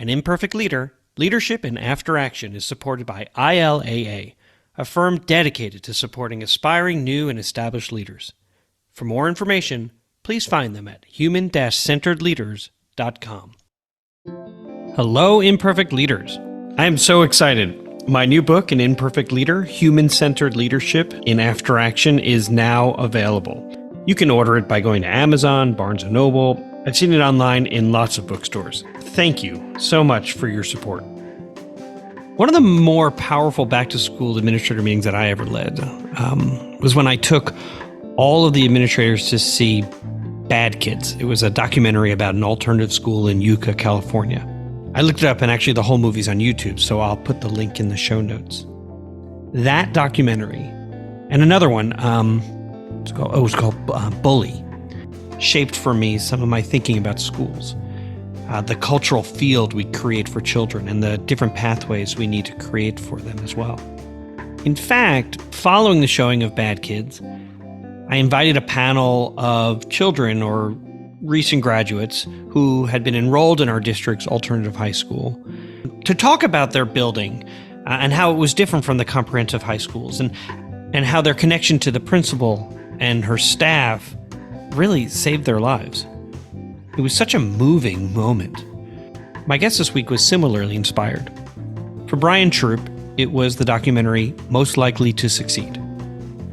An Imperfect Leader, Leadership in After Action is supported by ILAA, a firm dedicated to supporting aspiring new and established leaders. For more information, please find them at human-centeredleaders.com. Hello, Imperfect Leaders. I am so excited. My new book, An Imperfect Leader, Human-Centered Leadership in After Action, is now available. You can order it by going to Amazon, Barnes & Noble. I've seen it online in lots of bookstores. Thank you so much for your support. One of the more powerful back-to-school administrator meetings that I ever led was when I took all of the administrators to see Bad Kids. It was a documentary about an alternative school in Yucca, California. I looked it up, and actually the whole movie's on YouTube, so I'll put the link in the show notes. That documentary, and another one, it was called Bully, shaped for me some of my thinking about schools, the cultural field we create for children, and the different pathways we need to create for them as well. In fact, following the showing of Bad Kids, I invited a panel of children or recent graduates who had been enrolled in our district's alternative high school to talk about their building and how it was different from the comprehensive high schools, and how their connection to the principal and her staff really saved their lives. It was such a moving moment. My guest this week was similarly inspired. For Brian Troop, it was the documentary Most Likely to Succeed.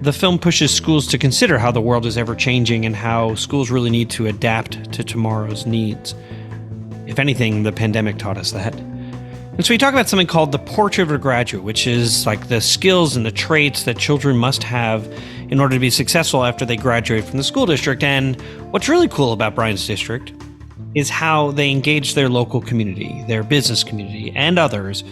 The film pushes schools to consider how the world is ever-changing and how schools really need to adapt to tomorrow's needs. If anything, the pandemic taught us that. And so we talk about something called the Portrait of a Graduate, which is like the skills and the traits that children must have in order to be successful after they graduate from the school district. And what's really cool about Brian's district is how they engage their local community, their business community, and others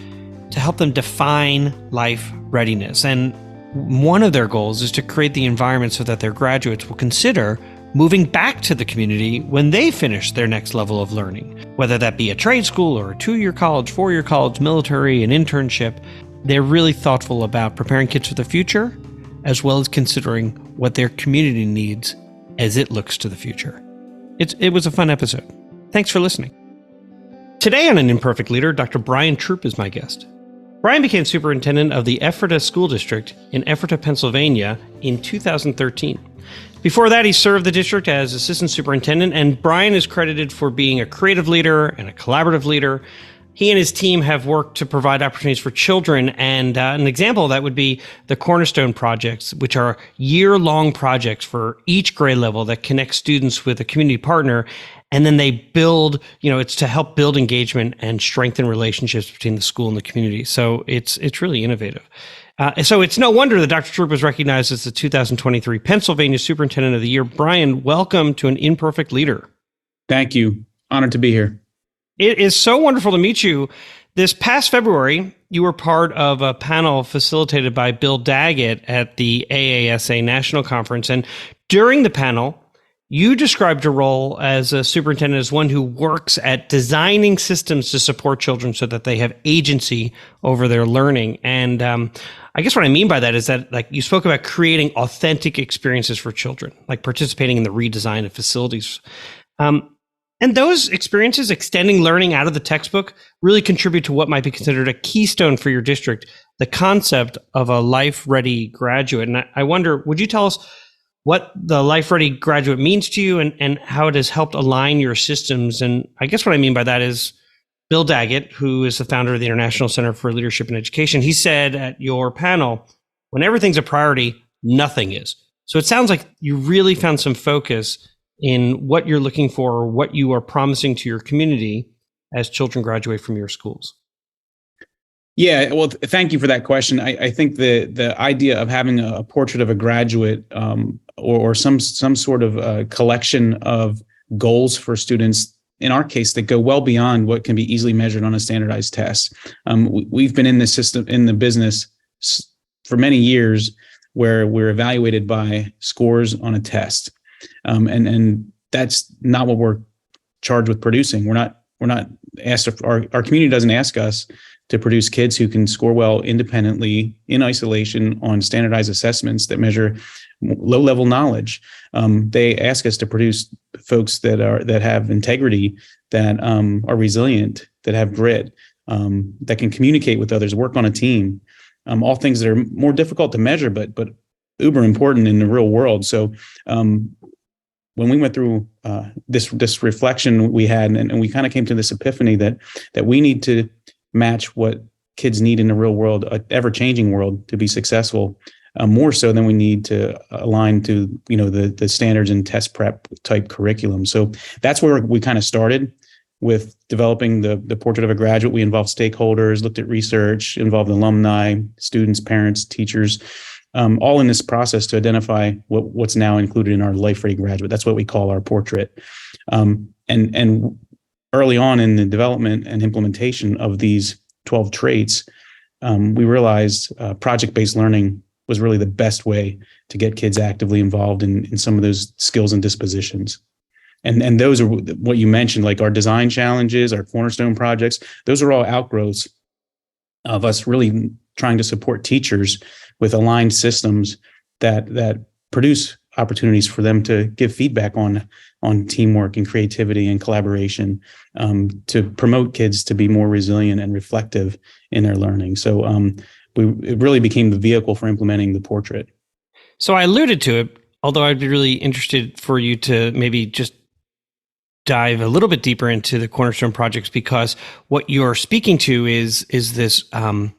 to help them define life readiness. And one of their goals is to create the environment so that their graduates will consider moving back to the community when they finish their next level of learning, whether that be a trade school or a 2-year college, 4-year college, military, an internship. They're really thoughtful about preparing kids for the future, as well as considering what their community needs as it looks to the future. It was a fun episode. Thanks for listening. Today on An Imperfect Leader, Dr. Brian Troop is my guest. Brian became superintendent of the Ephrata School District in Ephrata, Pennsylvania in 2013. Before that, he served the district as assistant superintendent, and Brian is credited for being a creative leader and a collaborative leader. He and his team have worked to provide opportunities for children, and an example of that would be the Cornerstone projects, which are year-long projects for each grade level that connect students with a community partner. And then they build, it's to help build engagement and strengthen relationships between the school and the community. So it's really innovative. So it's no wonder that Dr. Troop was recognized as the 2023 Pennsylvania Superintendent of the Year. Brian, welcome to An Imperfect Leader. Thank you. Honored to be here. It is so wonderful to meet you. This past February, you were part of a panel facilitated by Bill Daggett at the AASA National Conference. And during the panel, you described your role as a superintendent as one who works at designing systems to support children so that they have agency over their learning. And I guess what I mean by that is that, like, you spoke about creating authentic experiences for children, like participating in the redesign of facilities. And those experiences, extending learning out of the textbook, really contribute to what might be considered a keystone for your district, the concept of a life-ready graduate. And I wonder, would you tell us what the Life Ready graduate means to you and how it has helped align your systems? And I guess what I mean by that is Bill Daggett, who is the founder of the International Center for Leadership and Education, he said at your panel, when everything's a priority, nothing is. So it sounds like you really found some focus in what you're looking for or what you are promising to your community as children graduate from your schools. Yeah, well, thank you for that question. I think the idea of having a portrait of a graduate or some sort of collection of goals for students, in our case, that go well beyond what can be easily measured on a standardized test. We've been in this system, in the business for many years, where we're evaluated by scores on a test, and that's not what we're charged with producing. We're not asked. Our community doesn't ask us to produce kids who can score well independently in isolation on standardized assessments that measure low-level knowledge. They ask us to produce folks that have integrity, that are resilient, that have grit, that can communicate with others, work on a team, all things that are more difficult to measure, but uber important in the real world. So when we went through this reflection we had, and we kind of came to this epiphany that we need to match what kids need in the real world, an ever-changing world, to be successful, more so than we need to align to the standards and test prep type curriculum. So that's where we kind of started with developing the portrait of a graduate. We involved stakeholders, looked at research, involved alumni, students, parents, teachers, all in this process to identify what's now included in our life-ready graduate. That's what we call our portrait. And early on in the development and implementation of these 12 traits, we realized project-based learning was really the best way to get kids actively involved in some of those skills and dispositions. And those are what you mentioned, like our design challenges, our cornerstone projects. Those are all outgrowths of us really trying to support teachers with aligned systems that produce opportunities for them to give feedback on teamwork and creativity and collaboration, to promote kids to be more resilient and reflective in their learning. So it really became the vehicle for implementing the portrait. So I alluded to it, although I'd be really interested for you to maybe just dive a little bit deeper into the cornerstone projects, because what you're speaking to is this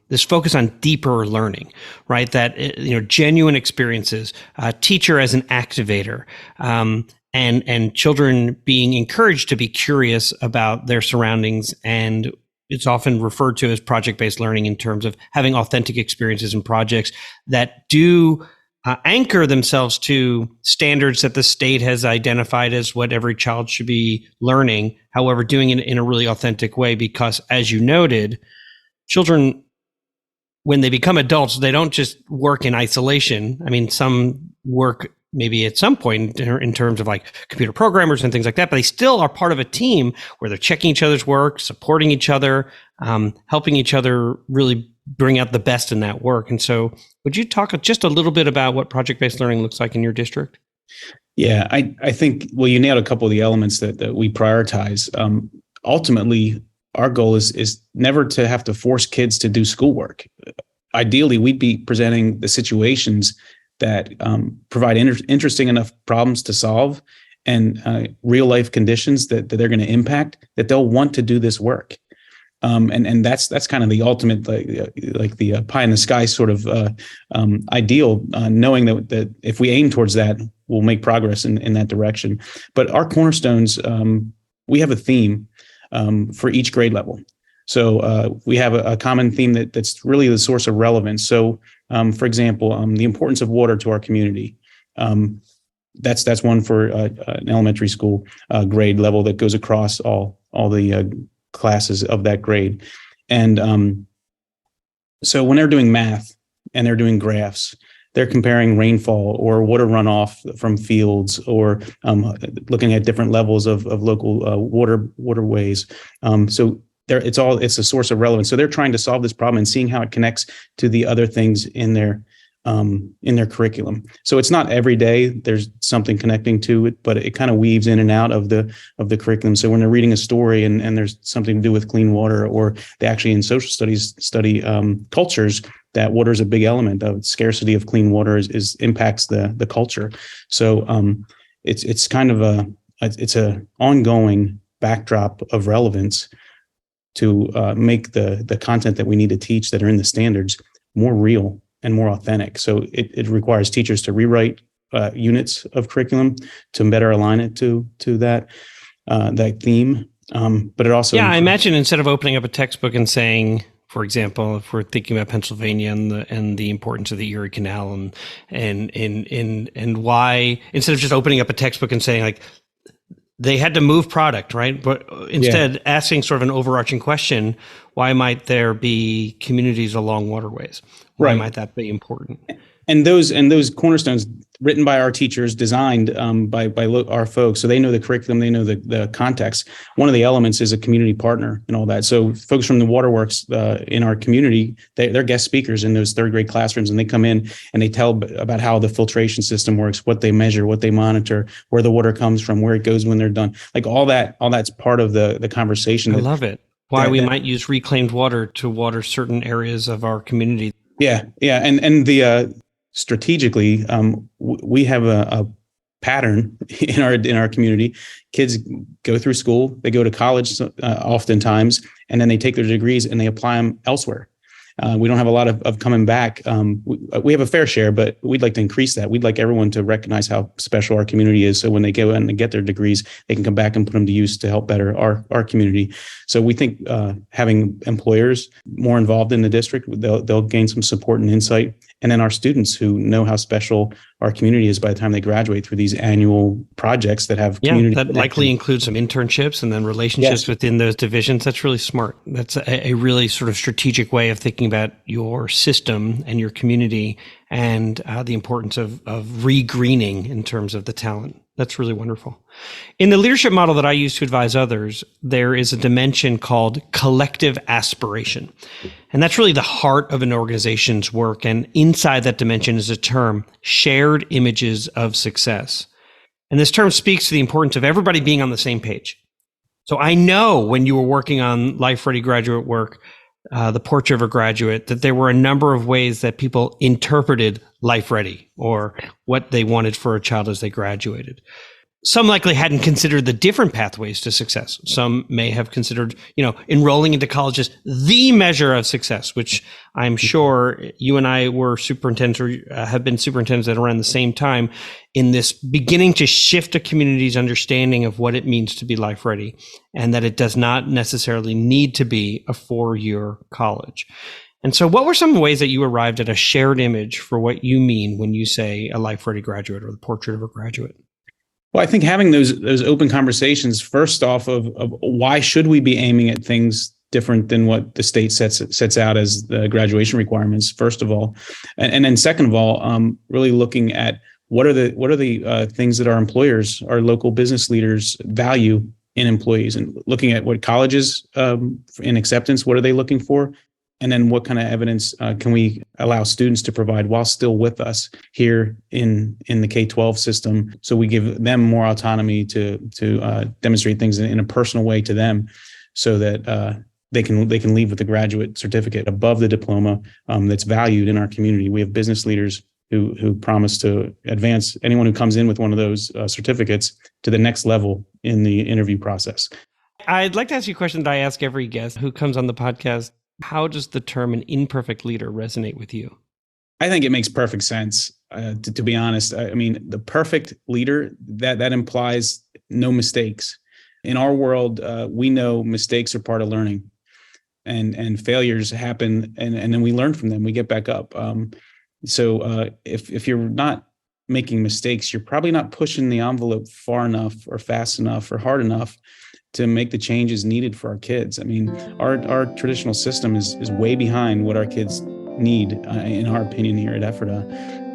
this focus on deeper learning, right? That genuine experiences, teacher as an activator, and children being encouraged to be curious about their surroundings. And it's often referred to as project-based learning in terms of having authentic experiences and projects that do anchor themselves to standards that the state has identified as what every child should be learning, however, doing it in a really authentic way. Because as you noted, children, when they become adults, they don't just work in isolation. I mean, some work maybe at some point in terms of like computer programmers and things like that, but they still are part of a team where they're checking each other's work, supporting each other, helping each other really bring out the best in that work. And so would you talk just a little bit about what project-based learning looks like in your district? Yeah, I think, well, you nailed a couple of the elements that we prioritize. Ultimately, our goal is never to have to force kids to do schoolwork. Ideally, we'd be presenting the situations that provide interesting enough problems to solve and real life conditions that they're going to impact, that they'll want to do this work. And that's kind of the ultimate, like the pie in the sky sort of ideal, knowing that if we aim towards that, we'll make progress in that direction. But our cornerstones, we have a theme for each grade level. So we have a common theme that's really the source of relevance. So, for example, the importance of water to our community. That's one for an elementary school grade level that goes across all the classes of that grade. And so when they're doing math and they're doing graphs, they're comparing rainfall or water runoff from fields, or looking at different levels of local waterways. So it's a source of relevance. So they're trying to solve this problem and seeing how it connects to the other things in their curriculum. So it's not every day there's something connecting to it, but it kind of weaves in and out of the curriculum. So when they're reading a story and there's something to do with clean water, or they actually in social studies study cultures, that water is a big element of scarcity of clean water is impacts the culture. So it's kind of it's a ongoing backdrop of relevance to make the content that we need to teach that are in the standards more real and more authentic. So it requires teachers to rewrite units of curriculum to better align it to that theme. But it also, I imagine instead of opening up a textbook and saying, for example, if we're thinking about Pennsylvania and the importance of the Erie Canal and why, instead of just opening up a textbook and saying like they had to move product, right? But instead asking sort of an overarching question, why might there be communities along waterways? Why might that be important? And those cornerstones written by our teachers, designed by our folks, so they know the curriculum, they know the context. One of the elements is a community partner and all that. So folks from the waterworks in our community, they're guest speakers in those third grade classrooms, and they come in and they tell about how the filtration system works, what they measure, what they monitor, where the water comes from, where it goes when they're done. Like all that's part of the conversation. I love it. Why we might use reclaimed water to water certain areas of our community. Yeah. And the strategically, we have a pattern in our community. Kids go through school, they go to college oftentimes, and then they take their degrees and they apply them elsewhere. We don't have a lot of coming back. We have a fair share, but we'd like to increase that. We'd like everyone to recognize how special our community is. So when they go in and get their degrees, they can come back and put them to use to help better our community. So we think having employers more involved in the district, they'll gain some support and insight. And then our students who know how special our community is by the time they graduate through these annual projects that have community. That likely includes some internships and then relationships within those divisions. That's really smart. That's a really sort of strategic way of thinking about your system and your community and the importance of re-greening in terms of the talent. That's really wonderful. In the leadership model that I use to advise others, there is a dimension called collective aspiration. And that's really the heart of an organization's work. And inside that dimension is a term, shared images of success. And this term speaks to the importance of everybody being on the same page. So I know when you were working on Life Ready graduate work, the Portrait of a Graduate, that there were a number of ways that people interpreted Life Ready or what they wanted for a child as they graduated. Some likely hadn't considered the different pathways to success. Some may have considered, enrolling into college as the measure of success, which I'm sure you and I were superintendents or have been superintendents at around the same time in this beginning to shift a community's understanding of what it means to be life ready, and that it does not necessarily need to be a 4-year college. And so what were some ways that you arrived at a shared image for what you mean when you say a life ready graduate or the portrait of a graduate? Well, I think having those open conversations, first off of why should we be aiming at things different than what the state sets out as the graduation requirements, first of all, and then second of all, really looking at what are the things that our employers, our local business leaders value in employees, and looking at what colleges in acceptance, what are they looking for? And then what kind of evidence can we allow students to provide while still with us here in the K-12 system? So we give them more autonomy to demonstrate things in a personal way to them, so that they can leave with a graduate certificate above the diploma that's valued in our community. We have business leaders who promise to advance anyone who comes in with one of those certificates to the next level in the interview process. I'd like to ask you a question that I ask every guest who comes on the podcast. How does the term an imperfect leader resonate with you? I think it makes perfect sense, to be honest. I mean, the perfect leader, that implies no mistakes. In our world, we know mistakes are part of learning, and failures happen, and then we learn from them. We get back up. So if you're not making mistakes, you're probably not pushing the envelope far enough or fast enough or hard enough to make the changes needed for our kids. I mean, our traditional system is way behind what our kids need, in our opinion, here at Ephrata.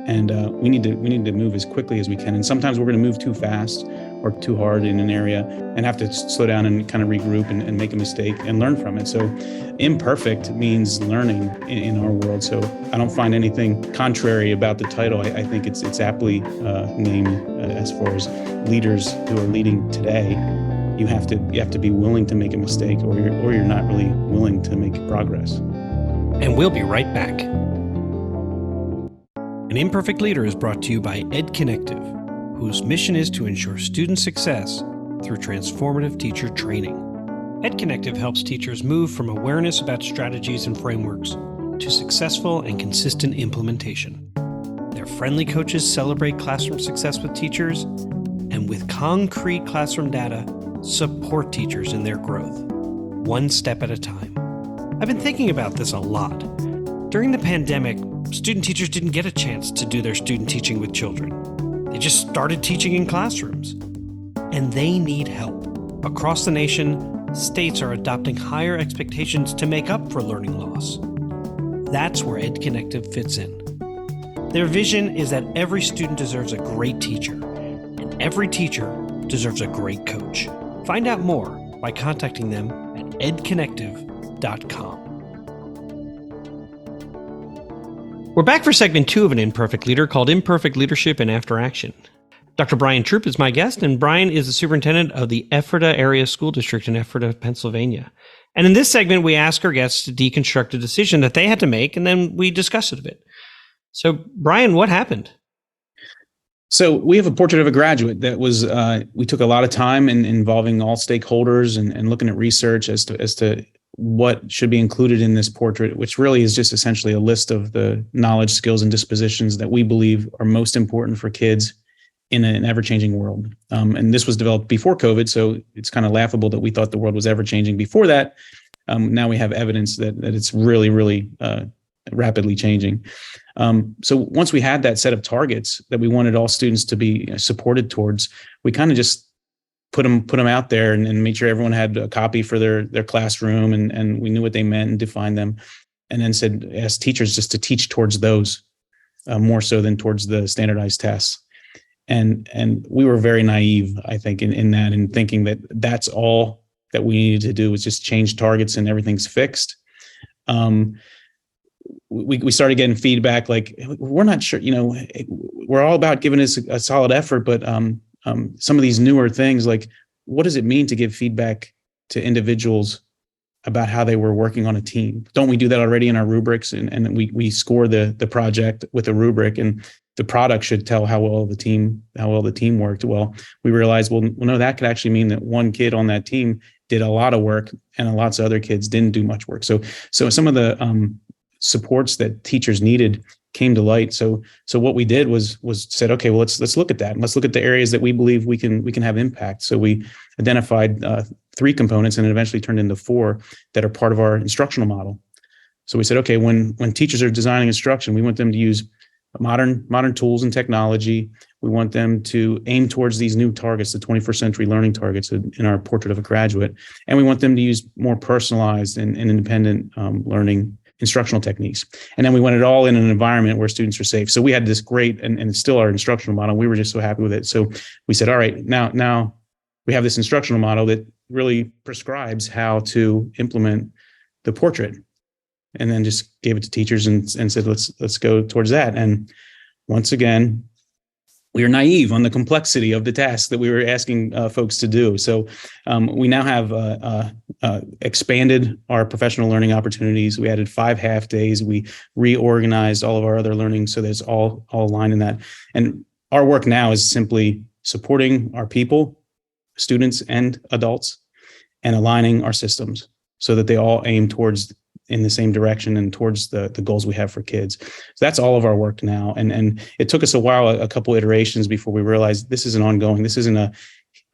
And we need to move as quickly as we can. And sometimes we're going to move too fast or too hard in an area and have to slow down and kind of regroup and make a mistake and learn from it. So imperfect means learning in our world. So I don't find anything contrary about the title. I think it's aptly named as far as leaders who are leading today. You have to be willing to make a mistake, or you're not really willing to make progress. And we'll be right back. An Imperfect Leader is brought to you by EdConnective, whose mission is to ensure student success through transformative teacher training. EdConnective helps teachers move from awareness about strategies and frameworks to successful and consistent implementation. Their friendly coaches celebrate classroom success with teachers, and with concrete classroom data, support teachers in their growth, one step at a time. I've been thinking about this a lot. During the pandemic, student teachers didn't get a chance to do their student teaching with children. They just started teaching in classrooms. And they need help. Across the nation, states are adopting higher expectations to make up for learning loss. That's where EdConnective fits in. Their vision is that every student deserves a great teacher, and every teacher deserves a great coach. Find out more by contacting them at edconnective.com. We're back for segment 2 of An Imperfect Leader called Imperfect Leadership in After Action. Dr. Brian Troop is my guest, and Brian is the superintendent of the Ephrata Area School District in Ephrata, Pennsylvania. And in this segment, we ask our guests to deconstruct a decision that they had to make, and then we discuss it a bit. So, Brian, what happened? So we have a portrait of a graduate that was, we took a lot of time in involving all stakeholders and looking at research as to what should be included in this portrait, which really is just essentially a list of the knowledge, skills, and dispositions that we believe are most important for kids in an ever-changing world. And this was developed before COVID, so it's kind of laughable that we thought the world was ever-changing before that. Now we have evidence that it's really, really rapidly changing. So once we had that set of targets that we wanted all students to be supported towards, we kind of just put them out there and made sure everyone had a copy for their classroom, and we knew what they meant and defined them, and then asked teachers just to teach towards those more so than towards the standardized tests. And we were very naive, I think, in that, and thinking that that's all that we needed to do was just change targets and everything's fixed. We started getting feedback like, we're not sure, we're all about giving us a solid effort, but some of these newer things, like, what does it mean to give feedback to individuals about how they were working on a team? Don't we do that already in our rubrics? And we score the project with a rubric, and the product should tell how well the team worked. Well, we realized, no, that could actually mean that one kid on that team did a lot of work and lots of other kids didn't do much work. So some of the supports that teachers needed came to light. So what we did was said, okay, well, let's look at that. And let's look at the areas that we believe we can have impact. So we identified 3 components, and it eventually turned into 4 that are part of our instructional model. So we said, okay, when teachers are designing instruction, we want them to use modern tools and technology. We want them to aim towards these new targets, the 21st century learning targets in our portrait of a graduate. And we want them to use more personalized and independent learning instructional techniques. And then we want it all in an environment where students are safe. So we had this great, and it's still our instructional model. We were just so happy with it. So we said, all right, now we have this instructional model that really prescribes how to implement the portrait. And then just gave it to teachers and said, let's go towards that. And once again, we are naive on the complexity of the task that we were asking folks to do. So we now have expanded our professional learning opportunities. We added 5 half days. We reorganized all of our other learning so that it's all aligned in that. And our work now is simply supporting our people, students and adults, and aligning our systems so that they all aim towards in the same direction and towards the goals we have for kids. So that's all of our work now. And it took us a while, a couple iterations before we realized this is an ongoing, this isn't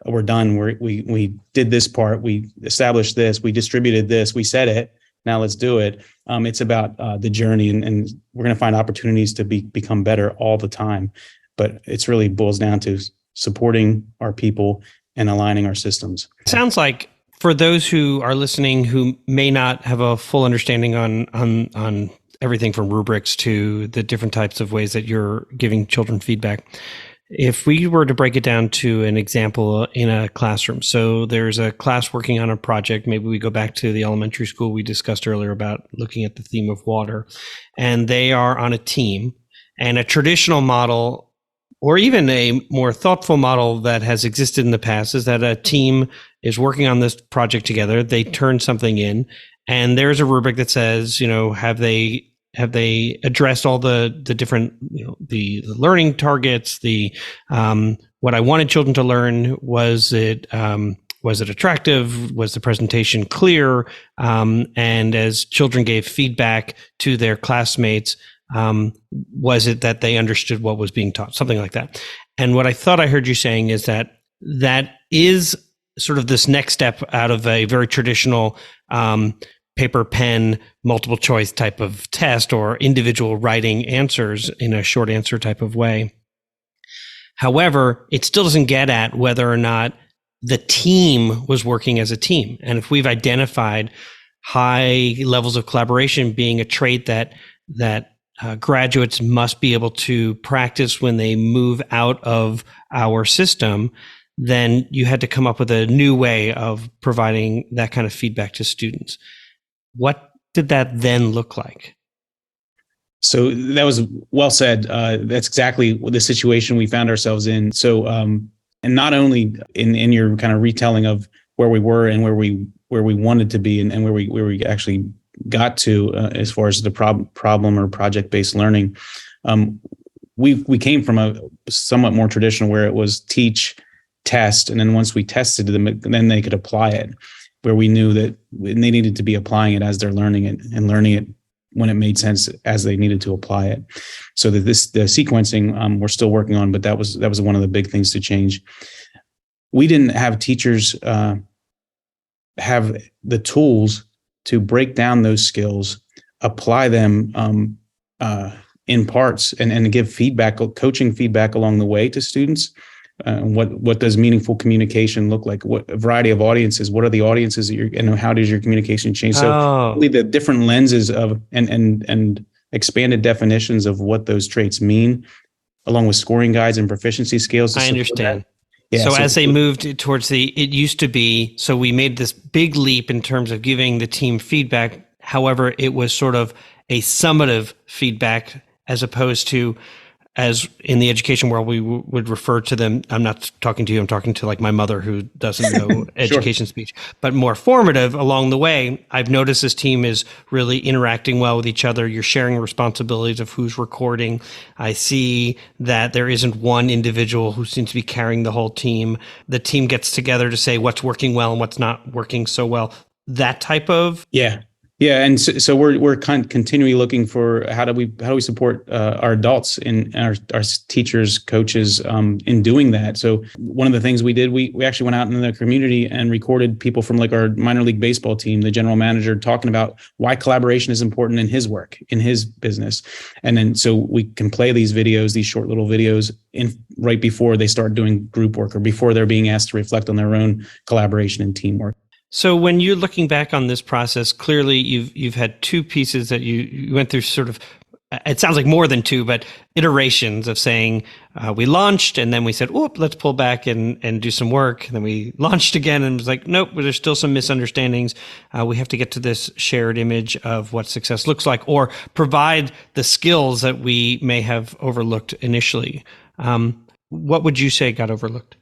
we're done. We did this part, we established this, we distributed this, we said it, now let's do it. It's about the journey, and we're going to find opportunities to become better all the time. But it's really boils down to supporting our people and aligning our systems. Sounds like, for those who are listening who may not have a full understanding on everything from rubrics to the different types of ways that you're giving children feedback, if we were to break it down to an example in a classroom, so there's a class working on a project, maybe we go back to the elementary school we discussed earlier about looking at the theme of water, and they are on a team, and a traditional model, or even a more thoughtful model that has existed in the past, is that a team is working on this project together. They turn something in, and there's a rubric that says, have they addressed all the different, the learning targets, the what I wanted children to learn? Was it attractive? Was the presentation clear? And as children gave feedback to their classmates, was it that they understood what was being taught? Something like that. And what I thought I heard you saying is that is sort of this next step out of a very traditional paper, pen, multiple choice type of test, or individual writing answers in a short answer type of way. However, it still doesn't get at whether or not the team was working as a team. And if we've identified high levels of collaboration being a trait that graduates must be able to practice when they move out of our system, then you had to come up with a new way of providing that kind of feedback to students. What did that then look like? So that was well said. That's exactly the situation we found ourselves in. So, and not only in your kind of retelling of where we were and where where we wanted to be, and where we actually got to as far as the problem or project-based learning. We came from a somewhat more traditional where it was teach, test, and then once we tested them, then they could apply it, where we knew that they needed to be applying it as they're learning it, and learning it when it made sense as they needed to apply it. So that the sequencing we're still working on, but that was one of the big things to change. We didn't have teachers have the tools to break down those skills, apply them in parts, and give feedback, coaching feedback along the way to students. What does meaningful communication look like? What a variety of audiences? What are the audiences that and how does your communication change? So really the different lenses of and expanded definitions of what those traits mean, along with scoring guides and proficiency scales. I understand. Yeah, so as they moved towards it used to be, so we made this big leap in terms of giving the team feedback. However, it was sort of a summative feedback as opposed to, as in the education world, we would refer to them. I'm not talking to you. I'm talking to like my mother who doesn't know education speech, but more formative along the way. I've noticed this team is really interacting well with each other. You're sharing responsibilities of who's recording. I see that there isn't one individual who seems to be carrying the whole team. The team gets together to say what's working well and what's not working so well. That type of. Yeah, and so we're continually looking for how do we support our adults and our teachers, coaches in doing that. So one of the things we did, we actually went out in the community and recorded people from like our minor league baseball team, the general manager, talking about why collaboration is important in his work, in his business, and then so we can play these videos, these short little videos, right before they start doing group work or before they're being asked to reflect on their own collaboration and teamwork. So when you're looking back on this process, clearly you've had two pieces that you went through, sort of, it sounds like more than two, but iterations of saying we launched and then we said, oh, let's pull back and do some work. And then we launched again and it was like, nope, there's still some misunderstandings. We have to get to this shared image of what success looks like, or provide the skills that we may have overlooked initially. What would you say got overlooked?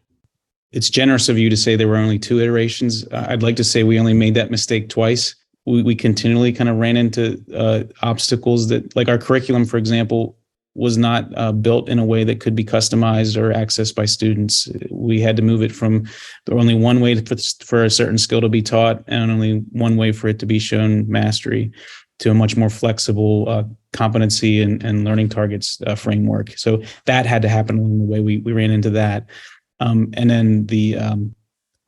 It's generous of you to say there were only two iterations. I'd like to say we only made that mistake twice. We continually kind of ran into obstacles that, like our curriculum, for example, was not built in a way that could be customized or accessed by students. We had to move it from only one way for a certain skill to be taught and only one way for it to be shown mastery, to a much more flexible competency and learning targets framework. So that had to happen along the way. We ran into that. And then the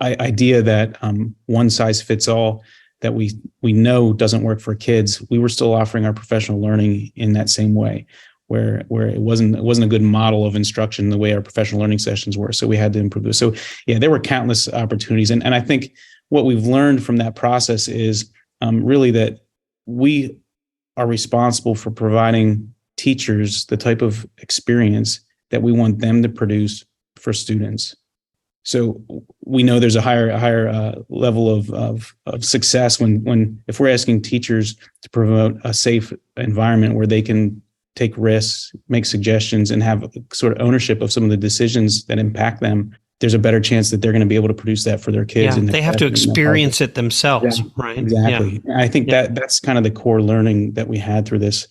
idea that one size fits all, that we know doesn't work for kids, we were still offering our professional learning in that same way, where it wasn't a good model of instruction the way our professional learning sessions were. So we had to improve this. So yeah, there were countless opportunities. And I think what we've learned from that process is really that we are responsible for providing teachers the type of experience that we want them to produce for students. So we know there's a higher level of success when if we're asking teachers to promote a safe environment where they can take risks, make suggestions, and have sort of ownership of some of the decisions that impact them. There's a better chance that they're going to be able to produce that for their kids. Yeah, they have to experience it themselves, right? Exactly. Yeah. I think that's kind of the core learning that we had through this.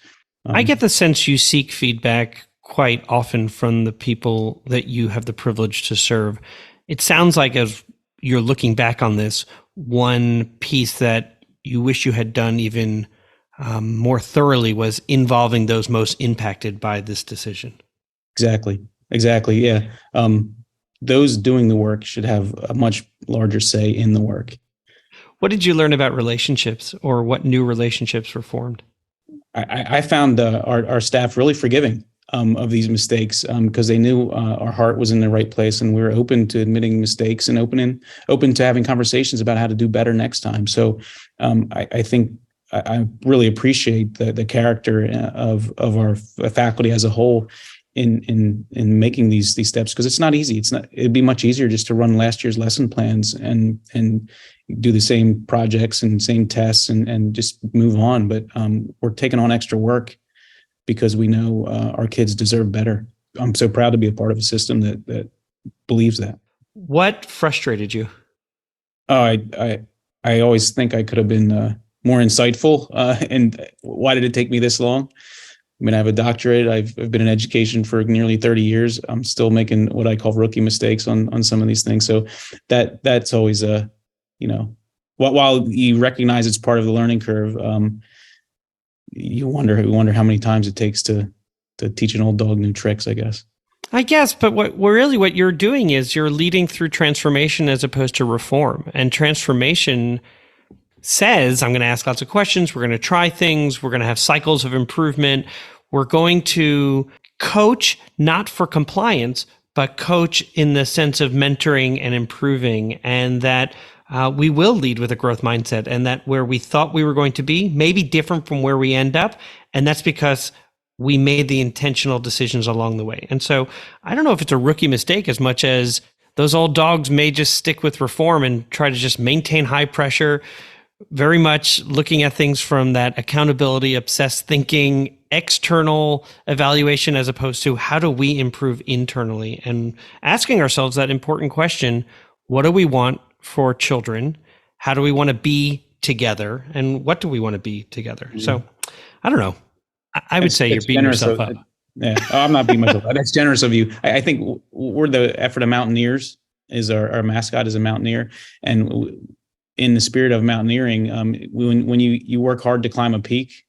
I get the sense you seek feedback quite often from the people that you have the privilege to serve. It sounds like, as you're looking back on this, one piece that you wish you had done even more thoroughly was involving those most impacted by this decision. Exactly. Yeah. Those doing the work should have a much larger say in the work. What did you learn about relationships, or what new relationships were formed? I found our staff really forgiving of these mistakes because they knew our heart was in the right place, and we were open to admitting mistakes and open to having conversations about how to do better next time. So I think I really appreciate the character of our faculty as a whole in making these steps, because it's not easy. It'd be much easier just to run last year's lesson plans and do the same projects and same tests and just move on. But we're taking on extra work because we know our kids deserve better. I'm so proud to be a part of a system that believes that. What frustrated you? I I always think I could have been more insightful. And why did it take me this long? I mean, I have a doctorate. I've been in education for nearly 30 years. I'm still making what I call rookie mistakes on some of these things. So that's always a, you know, while you recognize it's part of the learning curve, you wonder how many times it takes to teach an old dog new tricks, I guess. I guess, but what you're doing is you're leading through transformation as opposed to reform. And transformation says, I'm going to ask lots of questions. We're going to try things. We're going to have cycles of improvement. We're going to coach not for compliance, but coach in the sense of mentoring and improving, and that we will lead with a growth mindset, and that where we thought we were going to be may be different from where we end up. And that's because we made the intentional decisions along the way. And so I don't know if it's a rookie mistake as much as those old dogs may just stick with reform and try to just maintain high pressure, very much looking at things from that accountability, obsessed thinking, external evaluation, as opposed to how do we improve internally, and asking ourselves that important question: what do we want for children? How do we want to be together? And what do we want to be together? Mm-hmm. So I don't know. I would say you're beating yourself up. Yeah, I'm not beating myself up. That's generous of you. I think we're the Ephrata Mountaineers. Is our mascot is a mountaineer, and in the spirit of mountaineering, when you work hard to climb a peak,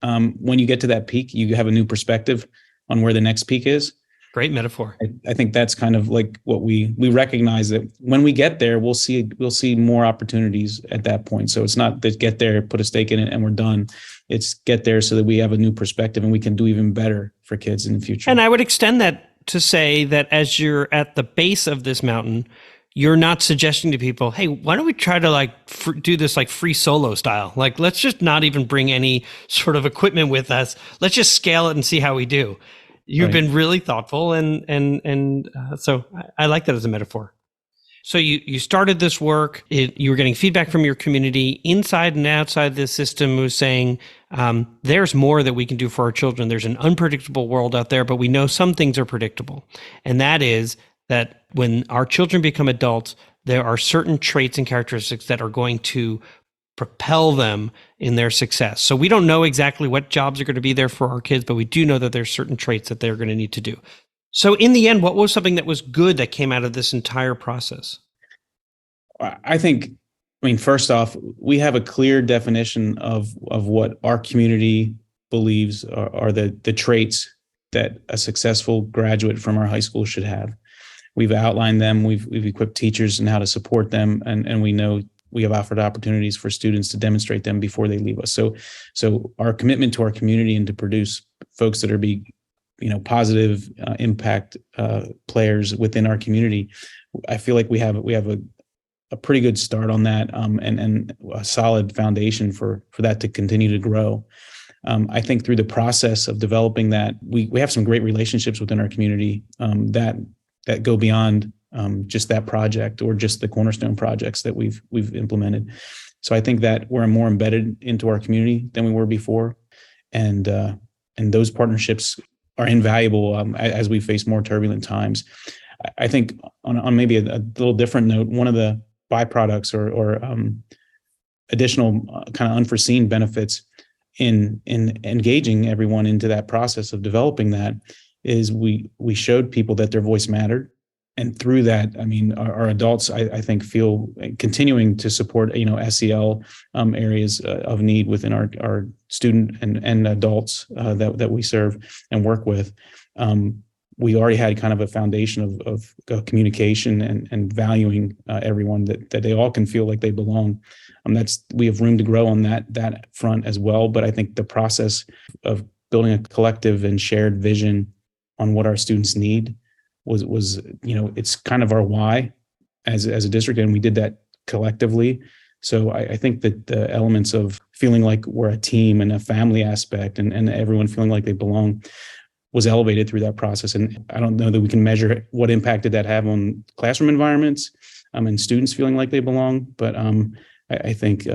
when you get to that peak, you have a new perspective on where the next peak is. Great metaphor. I think that's kind of like what we recognize, that when we get there, we'll see more opportunities at that point. So it's not that get there, put a stake in it, and we're done. It's get there so that we have a new perspective and we can do even better for kids in the future. And I would extend that to say that as you're at the base of this mountain, you're not suggesting to people, hey, why don't we try to do this like free solo style? Like, let's just not even bring any sort of equipment with us. Let's just scale it and see how we do. You've been really thoughtful, and so I like that as a metaphor. So you started this work. You were getting feedback from your community inside and outside the system, who was saying there's more that we can do for our children. There's an unpredictable world out there, but we know some things are predictable, and that is that when our children become adults, there are certain traits and characteristics that are going to propel them in their success. So we don't know exactly what jobs are going to be there for our kids, but we do know that there's certain traits that they're going to need to do. So in the end, what was something that was good that came out of this entire process? I mean, first off, we have a clear definition of what our community believes are the traits that a successful graduate from our high school should have. We've outlined them. We've equipped teachers in how to support them, and we know we have offered opportunities for students to demonstrate them before they leave us. So our commitment to our community and to produce folks that are positive impact players within our community, I feel like we have a pretty good start on that, and a solid foundation for that to continue to grow. I think through the process of developing that, we have some great relationships within our community that go beyond just that project or just the cornerstone projects that we've implemented. So I think that we're more embedded into our community than we were before, and those partnerships are invaluable as we face more turbulent times. I think on maybe a little different note, one of the byproducts or additional kind of unforeseen benefits in engaging everyone into that process of developing that is we showed people that their voice mattered. And through that, I mean, our adults, I think, feel continuing to support, SEL areas of need within our student and adults that we serve and work with. We already had kind of a foundation of communication and valuing everyone, that they all can feel like they belong. We have room to grow on that front as well. But I think the process of building a collective and shared vision on what our students need was it's kind of our why as a district, and we did that collectively. So I think that the elements of feeling like we're a team and a family aspect and everyone feeling like they belong was elevated through that process. And I don't know that we can measure what impact did that have on classroom environments and students feeling like they belong. But I think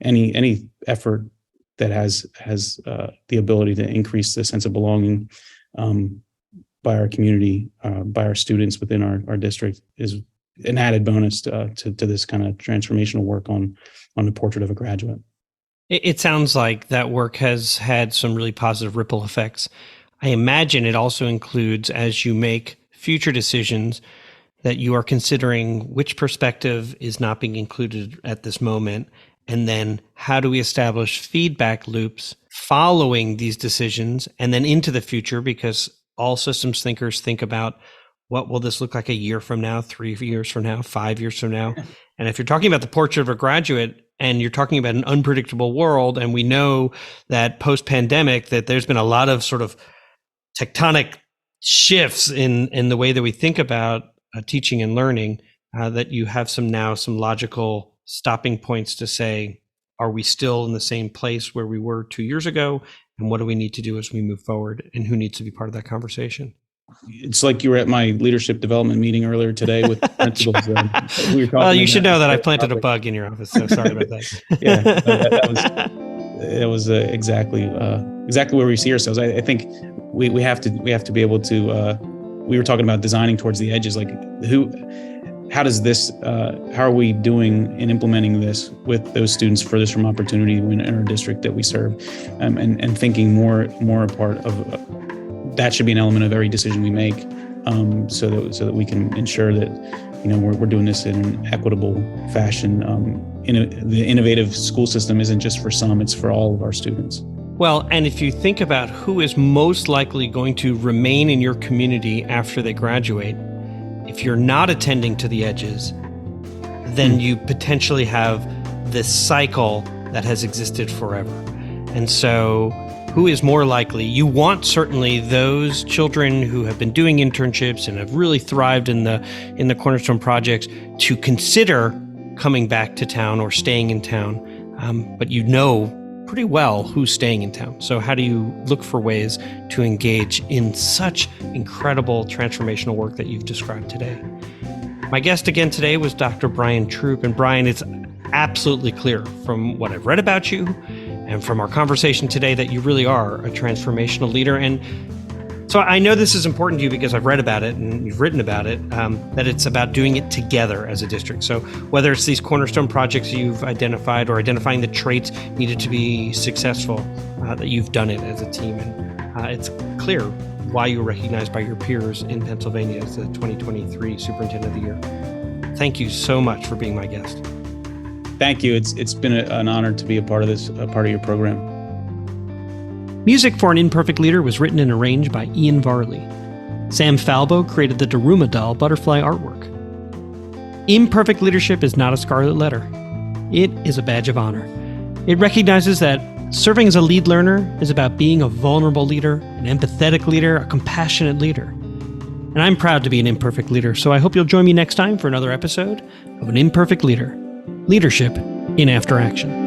any effort that has the ability to increase the sense of belonging by our community, by our students within our district is an added bonus to this kind of transformational work on the portrait of a graduate. It sounds like that work has had some really positive ripple effects. I imagine it also includes, as you make future decisions, that you are considering which perspective is not being included at this moment, and then how do we establish feedback loops following these decisions and then into the future, because all systems thinkers think about what will this look like a year from now, 3 years from now, 5 years from now. And if you're talking about the portrait of a graduate and you're talking about an unpredictable world, and we know that post-pandemic that there's been a lot of sort of tectonic shifts in the way that we think about teaching and learning, that you have some logical stopping points to say, are we still in the same place where we were 2 years ago? And what do we need to do as we move forward? And who needs to be part of that conversation? It's like you were at my leadership development meeting earlier today with principals. We were well, you should know that I planted a bug in your office, so sorry about that. Yeah, that was exactly where we see ourselves. I think we have to be able to. We were talking about designing towards the edges, like how are we doing and implementing this with those students furthest from opportunity in our district that we serve, and thinking more a part of that should be an element of every decision we make, so that we can ensure that we're doing this in an equitable fashion. The innovative school system isn't just for some; it's for all of our students. Well, and if you think about who is most likely going to remain in your community after they graduate, if you're not attending to the edges, then you potentially have this cycle that has existed forever. And so who is more likely? You want certainly those children who have been doing internships and have really thrived in the Cornerstone projects to consider coming back to town or staying in town. But you know pretty well who's staying in town. So how do you look for ways to engage in such incredible transformational work that you've described today? My guest again today was Dr. Brian Troop. And Brian, it's absolutely clear from what I've read about you and from our conversation today that you really are a transformational leader. And so I know this is important to you because I've read about it and you've written about it, that it's about doing it together as a district. So whether it's these Cornerstone projects you've identified or identifying the traits needed to be successful, that you've done it as a team. And it's clear why you were recognized by your peers in Pennsylvania as the 2023 Superintendent of the Year. Thank you so much for being my guest. Thank you. It's been an honor to be a part of this, a part of your program. Music for An Imperfect Leader was written and arranged by Ian Varley. Sam Falbo created the Daruma doll butterfly artwork. Imperfect leadership is not a scarlet letter. It is a badge of honor. It recognizes that serving as a lead learner is about being a vulnerable leader, an empathetic leader, a compassionate leader. And I'm proud to be an imperfect leader, so I hope you'll join me next time for another episode of An Imperfect Leader. Leadership in After Action.